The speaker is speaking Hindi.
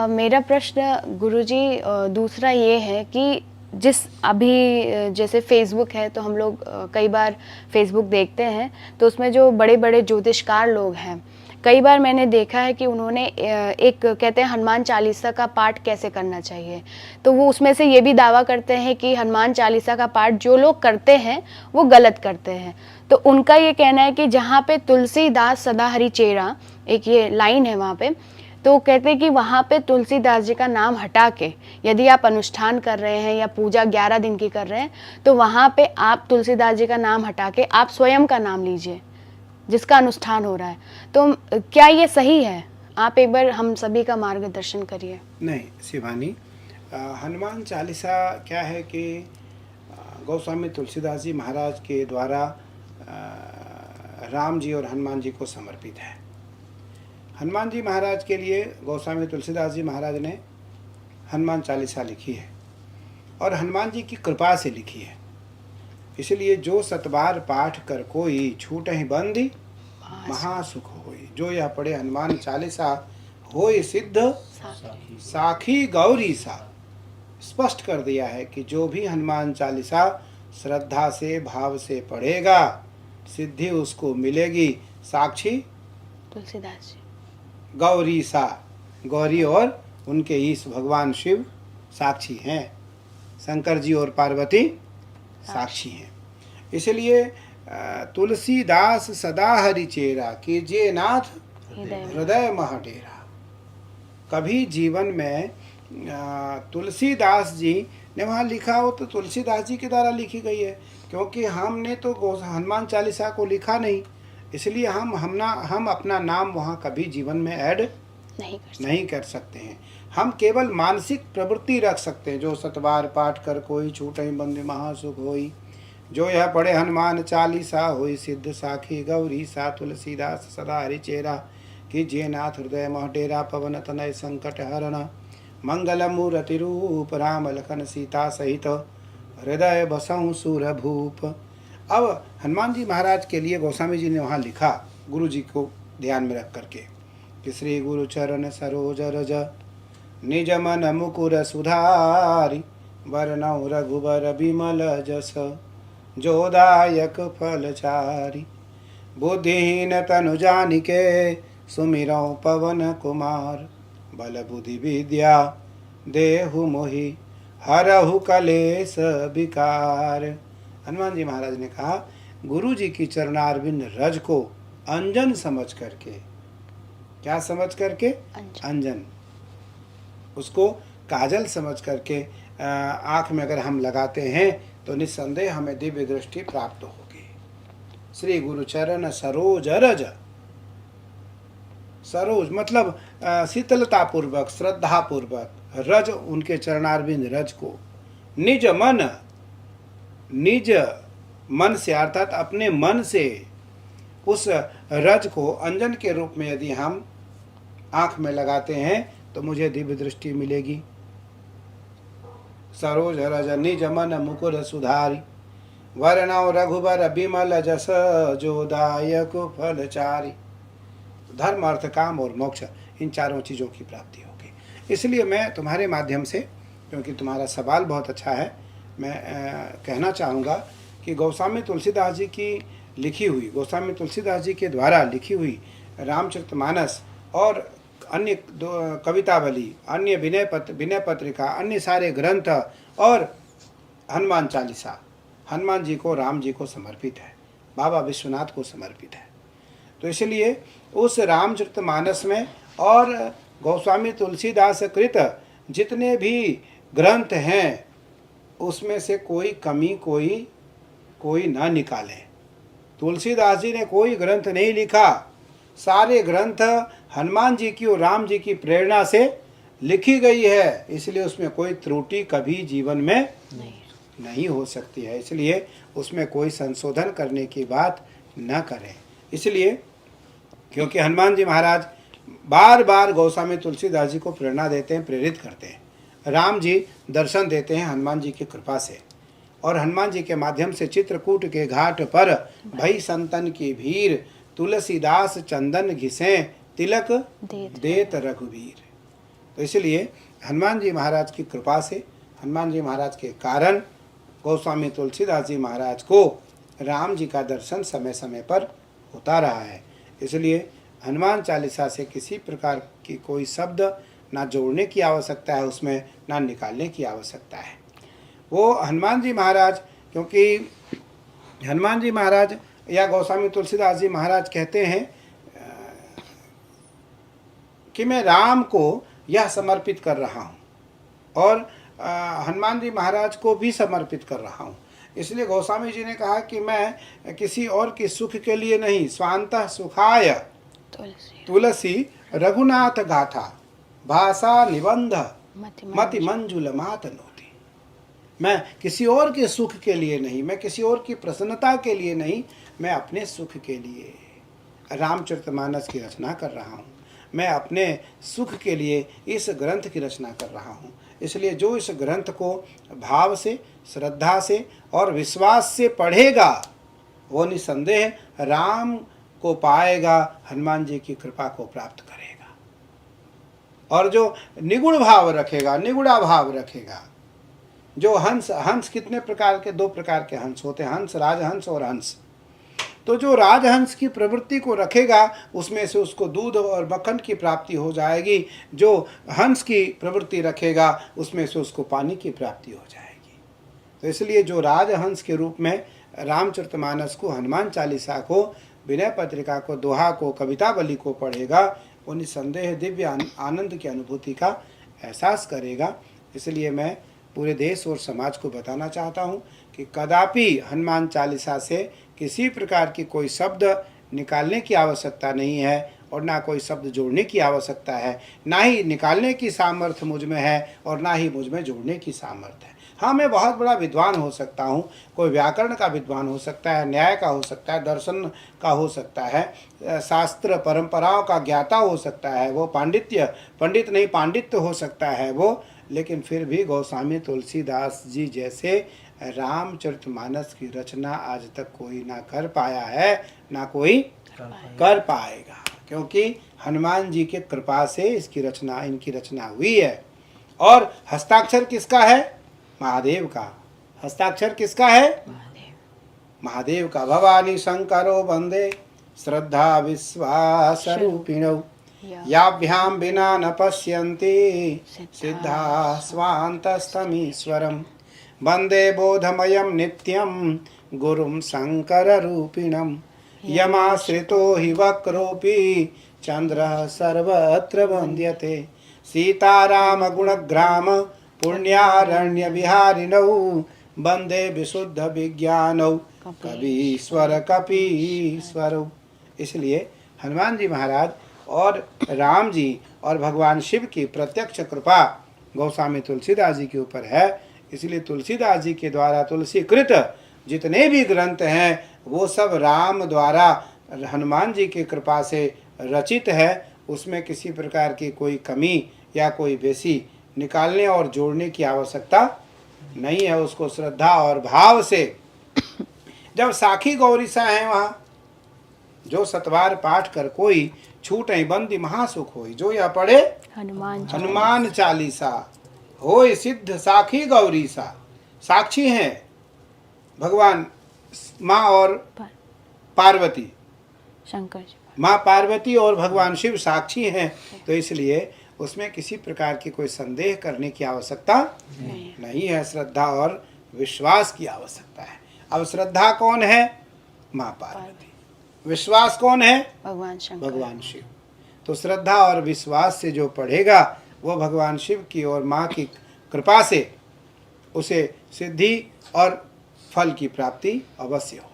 मेरा प्रश्न गुरुजी दूसरा ये है कि जिस अभी जैसे फ़ेसबुक है तो हम लोग कई बार फ़ेसबुक देखते हैं, तो उसमें जो बड़े-बड़े ज्योतिषकार लोग हैं, कई बार मैंने देखा है कि उन्होंने एक कहते हैं हनुमान चालीसा का पाठ कैसे करना चाहिए। तो वो उसमें से ये भी दावा करते हैं कि हनुमान चालीसा का पाठ जो लोग करते हैं, वो गलत करते हैं। तो उनका ये कहना है कि जहाँ पे तुलसीदास सदा हरि चेरा, एक ये लाइन है वहाँ पे, तो कहते हैं कि वहाँ पे तुलसीदास जी का नाम हटा के यदि आप अनुष्ठान कर रहे हैं या पूजा 11 दिन की कर रहे हैं, तो वहाँ पे आप तुलसीदास जी का नाम हटा के आप स्वयं का नाम लीजिए जिसका अनुष्ठान हो रहा है। तो क्या ये सही है? आप एक बार हम सभी का मार्गदर्शन करिए। नहीं शिवानी, हनुमान चालीसा क्या है कि गोस्वामी तुलसीदास जी महाराज के द्वारा राम जी और हनुमान जी को समर्पित है। हनुमान जी महाराज के लिए गोस्वामी तुलसीदास जी महाराज ने हनुमान चालीसा लिखी है और हनुमान जी की कृपा से लिखी है। इसलिए जो सतबार पाठ कर कोई छूटहि बंदी महासुख होई, जो यह पढ़े हनुमान चालीसा होई सिद्ध साखी गौरी सा। स्पष्ट कर दिया है कि जो भी हनुमान चालीसा श्रद्धा से भाव से पढ़ेगा सिद्धि उसको मिलेगी। साक्षी तुलसीदास जी गौरी सा, गौरी और उनके ईश भगवान शिव साक्षी हैं, शंकर जी और पार्वती साक्षी हैं। इसलिए तुलसीदास सदा हरि चेरा, कीजिए नाथ हृदय मह डेरा। कभी जीवन में तुलसीदास जी ने वहाँ लिखा हो तो तुलसीदास जी के द्वारा लिखी गई है, क्योंकि हमने तो हनुमान चालीसा को लिखा नहीं, इसलिए हम अपना नाम वहाँ कभी जीवन में ऐड नहीं कर सकते हैं। हम केवल मानसिक प्रवृत्ति रख सकते हैं, जो सतबार पाठ कर कोई छूटहि बंदी महासुख होई, जो यह पढ़े हनुमान चालीसा होई सिद्ध साखी गौरी सा। तुलसीदास सदा हरि चेरा, कीजिए नाथ हृदय मह डेरा। पवन तनय संकट हरण, मंगल मूर्ति रूप, राम लखन सीता सहित हृदय बसहु सुर भूप। अब हनुमान जी महाराज के लिए गोस्वामी जी ने वहाँ लिखा, गुरु जी को ध्यान में रख करके, कि श्री गुरु चरण सरोज रज निज मन मुकुर सुधारी, वरनौ रघुबर बिमल जस जोदायक फलचारी। बुद्धिहीन तनु जानिके सुमिरौ पवन कुमार, बल बुद्धि विद्या देहु मोहि हरहु कलेश विकार। हनुमान जी महाराज ने कहा, गुरु जी की चरणारविंद रज को अंजन समझ करके, क्या समझ करके? अंजन, उसको काजल समझ करके आँख में अगर हम लगाते हैं तो निस्संदेह हमें दिव्य दृष्टि प्राप्त होगी। श्री गुरु चरण सरोज रज, सरोज मतलब शीतलता पूर्वक, श्रद्धा पूर्वक, रज उनके चरणारविंद रज को, निज मन से अर्थात अपने मन से उस रज को अंजन के रूप में यदि हम आँख में लगाते हैं तो मुझे दिव्य दृष्टि मिलेगी। सरोज रज निज मन मुकुर सुधारी, वरनौ रघुबर बिमल जस जोदायक फलचारी। धर्म अर्थ काम और मोक्ष, इन चारों चीज़ों की प्राप्ति होगी। इसलिए मैं तुम्हारे माध्यम से, क्योंकि तुम्हारा सवाल बहुत अच्छा है, मैं कहना चाहूँगा कि गोस्वामी तुलसीदास जी की लिखी हुई, गोस्वामी तुलसीदास जी के द्वारा लिखी हुई रामचरितमानस और अन्य कवितावली, अन्य विनय पत्रिका, अन्य सारे ग्रंथ और हनुमान चालीसा हनुमान जी को, राम जी को समर्पित है, बाबा विश्वनाथ को समर्पित है। तो इसलिए उस रामचरितमानस में और गोस्वामी तुलसीदास कृत जितने भी ग्रंथ हैं उसमें से कोई कमी कोई ना निकाले। तुलसीदास जी ने कोई ग्रंथ नहीं लिखा, सारे ग्रंथ हनुमान जी की और राम जी की प्रेरणा से लिखी गई है, इसलिए उसमें कोई त्रुटि कभी जीवन में नहीं हो सकती है। इसलिए उसमें कोई संशोधन करने की बात न करें। इसलिए क्योंकि हनुमान जी महाराज बार बार गोस्वामी तुलसीदास जी को प्रेरणा देते हैं, प्रेरित करते हैं। राम जी दर्शन देते हैं हनुमान जी की कृपा से, और हनुमान जी के माध्यम से चित्रकूट के घाट पर भई संतन की भीड़, तुलसीदास चंदन घिसें तिलक देत रघुवीर। तो इसलिए हनुमान जी महाराज की कृपा से, हनुमान जी महाराज के कारण गोस्वामी तुलसीदास जी महाराज को राम जी का दर्शन समय समय पर होता रहा है। इसलिए हनुमान चालीसा से किसी प्रकार की कोई शब्द ना जोड़ने की आवश्यकता है, उसमें ना निकालने की आवश्यकता है। वो हनुमान जी महाराज, क्योंकि हनुमान जी महाराज या गोस्वामी तुलसीदास जी महाराज कहते हैं कि मैं राम को यह समर्पित कर रहा हूँ और हनुमान जी महाराज को भी समर्पित कर रहा हूँ। इसलिए गोस्वामी जी ने कहा कि मैं किसी और के सुख के लिए नहीं, स्वांतः सुखाय तुलसी रघुनाथ गाथा भाषा निबंध मति मंजुल मातनोति। मैं किसी और के सुख के लिए नहीं, मैं किसी और की प्रसन्नता के लिए नहीं, मैं अपने सुख के लिए रामचरितमानस की रचना कर रहा हूँ। मैं अपने सुख के लिए इस ग्रंथ की रचना कर रहा हूँ। इसलिए जो इस ग्रंथ को भाव से, श्रद्धा से और विश्वास से पढ़ेगा वो निसंदेह राम को पाएगा, हनुमान जी की कृपा को प्राप्त करेगा। और जो निगुण भाव रखेगा, निगुड़ा भाव रखेगा, जो हंस कितने प्रकार के, 2 प्रकार के हंस होते हैं, हंस, राजहंस और हंस। तो जो राजहंस की प्रवृत्ति को रखेगा उसमें से उसको दूध और मक्खन की प्राप्ति हो जाएगी। जो हंस की प्रवृत्ति रखेगा उसमें से उसको पानी की प्राप्ति हो जाएगी। तो इसलिए जो राजहंस के रूप में रामचरितमानस को, हनुमान चालीसा को, विनय पत्रिका को, दोहा को, कवितावली को पढ़ेगा वो निसंदेह दिव्य आनंद की अनुभूति का एहसास करेगा। इसलिए मैं पूरे देश और समाज को बताना चाहता हूँ कि कदापि हनुमान चालीसा से किसी प्रकार की कोई शब्द निकालने की आवश्यकता नहीं है और ना कोई शब्द जोड़ने की आवश्यकता है। ना ही निकालने की सामर्थ्य मुझ में है और ना ही मुझ में जोड़ने की सामर्थ्य है। हाँ, मैं बहुत बड़ा विद्वान हो सकता हूँ, कोई व्याकरण का विद्वान हो सकता है, न्याय का हो सकता है, दर्शन का हो सकता है, शास्त्र परंपराओं का ज्ञाता हो सकता है, वो पंडित नहीं पांडित्य हो सकता है वो, लेकिन फिर भी गोस्वामी तुलसीदास जी जैसे रामचरितमानस की रचना आज तक कोई ना कर पाया है, ना कोई कर पाएगा, क्योंकि हनुमान जी के कृपा से इनकी रचना हुई है। और हस्ताक्षर किसका है? महादेव का। हस्ताक्षर किसका है? महादेव का। भवानी शंकरो वंदे श्रद्धा विश्वास रूपिणौ याभ्याम बिना न पश्यन्ति सिद्धा स्वान्तस्तमीश्वरम् वंदे बोधमयं नित्यं गुरुं शंकररूपिणं यमाश्रितो हि वक्रोऽपि चन्द्रः सर्वत्र वन्द्यते सीताराम गुणग्राम पुण्यारण्य विहारिणौ वंदे विशुद्ध विज्ञानौ कवीश्वर कपीश्वरौ। इसलिए हनुमान जी महाराज और राम जी और भगवान शिव की प्रत्यक्ष कृपा गोस्वामी तुलसीदास जी के ऊपर है। इसलिए तुलसीदास जी के द्वारा तुलसीकृत जितने भी ग्रंथ हैं वो सब राम द्वारा हनुमान जी की कृपा से रचित है। उसमें किसी प्रकार की कोई कमी या कोई बेसी निकालने और जोड़ने की आवश्यकता नहीं है। उसको श्रद्धा और भाव से, जब साखी गौरीसा है वहाँ, जो सतवार पाठ कर कोई छूटे बंदी महासुख होई, जो यह पढ़े हनुमान चालीसा होय सिद्ध साखी गौरीसा। साक्षी हैं भगवान माँ और पार्वती, शंकर जी, माँ पार्वती और भगवान शिव साक्षी हैं। तो इसलिए उसमें किसी प्रकार की कोई संदेह करने की आवश्यकता नहीं है। श्रद्धा और विश्वास की आवश्यकता है। अब श्रद्धा कौन है? माँ पार्वती। विश्वास कौन है? भगवान शंकर, भगवान शिव। तो श्रद्धा और विश्वास से जो पढ़ेगा वो भगवान शिव की और माँ की कृपा से उसे सिद्धि और फल की प्राप्ति अवश्य हो।